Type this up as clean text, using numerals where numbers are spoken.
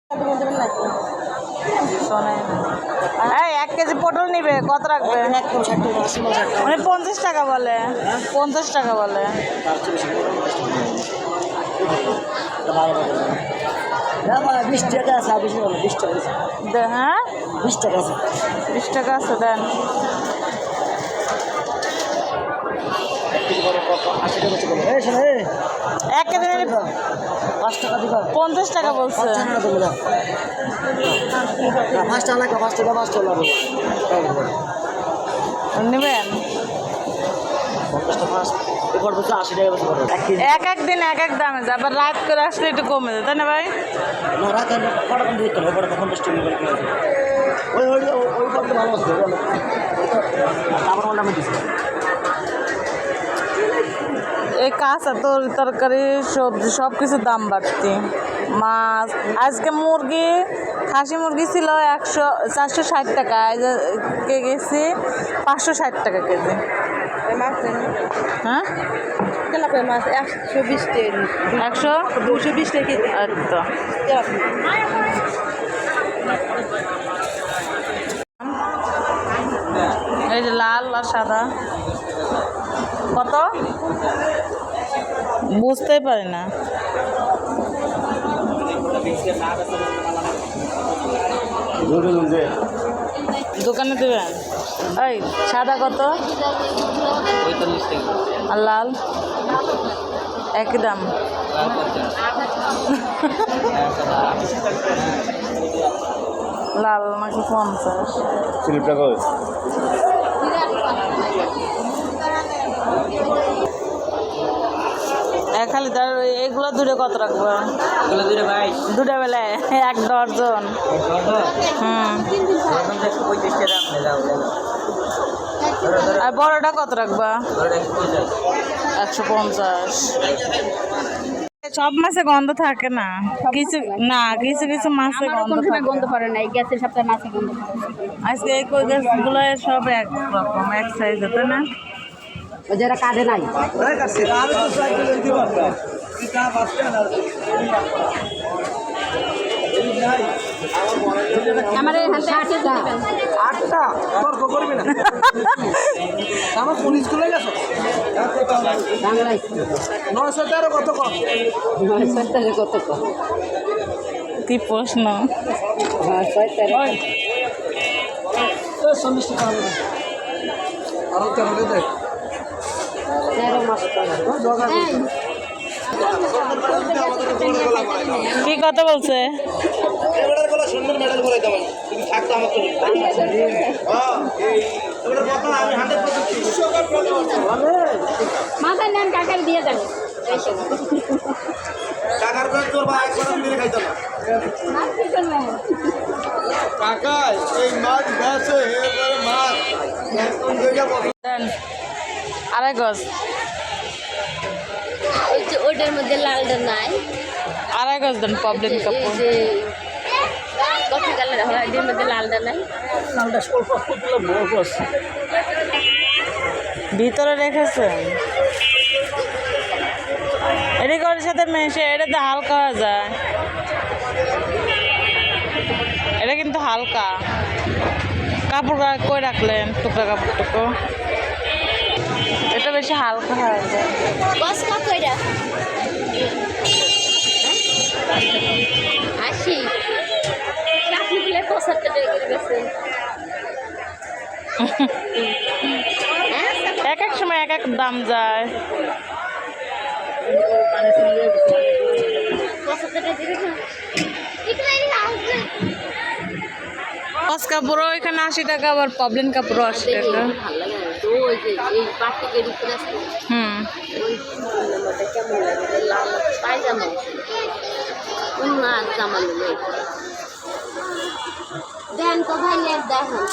এই 1 কেজি পটল নিবে কত রাখবে? মানে 50 টাকা বলে, 50 টাকা বলে। হ্যাঁ 20 টাকা আছে, 20 টাকা আছে। হ্যাঁ 20 টাকা আছে, 20 টাকা আছে দেন। 1 কেজি নিলে 5 টাকা দিবা, 50 টাকা বলছে। 5 টাকা দেবো না, 5 টাকা লাগবে, 5 টাকা 5 টাকা লাগবে। নেবেন 50 টাকা এরপর বলছে 80 টাকা বেশি করবে। এক দিন এক এক দামে যায়, আবার রাত করে আসলে একটু কমে যায়, তাই না ভাই? না রাত কটা কম দিতে হবে, কটা 50 টাকা করে কিলো। ওই পটল ভালো আছে, আমার মনে আমি দিচ্ছি। এই কাঁচা তরকারি সবজি সব কিছুর দাম বাড়তি। মাছ আজকে মুরগি, খাসি মুরগি ছিল 460 টাকা, কে গেছি 560 টাকা কেজি। হ্যাঁ 120 টাকা, 220 টাকা কেজি। আচ্ছা এই যে লাল আর সাদা কত বুঝতেই পারি না। দোকানে দেবেন? এই সাদা কত? 45 টাকা। আর লাল একই দাম। লাল নাকি 50? স্লিপটা কই? খালি তার এগুলো দূরে কত রাখবো? এগুলো দিলে ভাই দুটা বেলা 1 ডজন। হুম 135 টাকা আপনি যাও আর বড়টা কত রাখবা? 150। সব মাছে গন্ধ থাকে না, কিছু কিছু মাছে গন্ধ থাকে। গন্ধ করে না, এই গ্যাসের সপ্তাহে মাছে গন্ধ করে। আজকে এই কই গাছগুলো সব এক রকম, এক সাইজ, তাই না? যারা কাটে নাই আমার এখান থেকে 8টা তর্ক করবি না, আমার পুলিশ চলে গেছো। বাংলায় 913 কত কম, 913 কত কম, কি প্রশ্ন? 40 টাকা হবে না, আরো 13 দেখ 13 মাস টাকা কি কথা বলছে? মাথায় নেন, কাকার দিয়ে যাবে। দেন 2.5 গজ। ওইটার মধ্যে লালটা নাই, 2.5 গজ দেন, প্রবলেম কাপড়। কফি কালার হয়, এটার মধ্যে লালটা নাই। লালটা স্বল্প ফুটলে বড় আছে, ভিতরে রেখেছেন এদিকে ওর সাথে মেশে, এটাতে হালকা হয়ে যায়, এটা কিন্তু হালকা। কাপড় কই রাখলেন? টুকরা কাপড় টুকু, এটা বেশি হালকা হয়ে যায়। বস কা কইরা 80 আপনি বলে 75 টাকা করে বেচেন। এক এক সময় এক এক দাম যায়। 75 টাকা দিবেন। গজ কাপড়ও এখানে 80 টাকা, আবার প্রবলেম কাপড়ও 80 টাকা। ভালো লাগে না তো, ওই যে এই বাটিকের উপরে আছে, হুম ওই নাম্বারটা কেমন লাগে, লাল পায়জামা, অন্য জামা নেই দেন তো ভাই, দেখেন